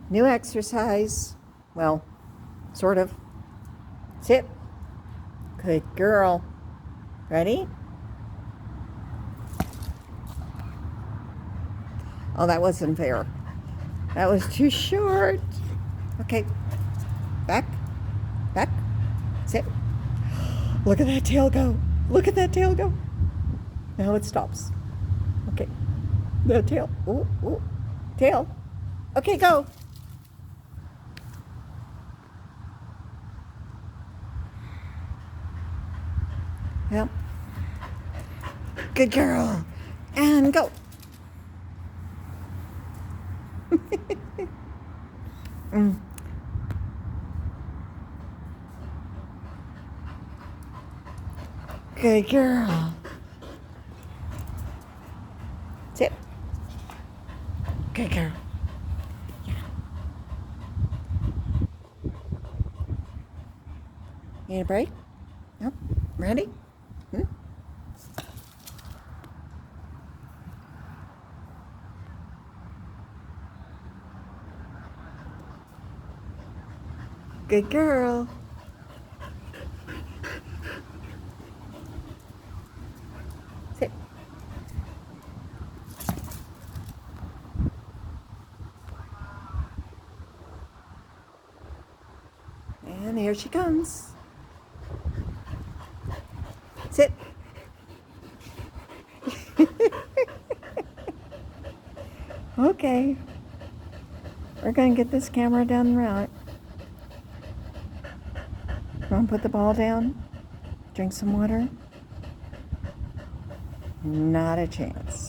New exercise. Well, sort of. Sit. Good girl. Ready? Oh, that wasn't fair. That was too short. Okay. Back. Back. Sit. Look at that tail go. Look at that tail go. Now it stops. Okay. The tail. Ooh, ooh. Tail. Okay, go. Yep. Good girl. And go. Mm. Good girl. Sit. Good girl. Need a break? Nope. Ready? Hmm? Good girl. Sit. And here she comes. Sit. Okay. We're going to get this camera done right. Want to put the ball down? Drink some water? Not a chance.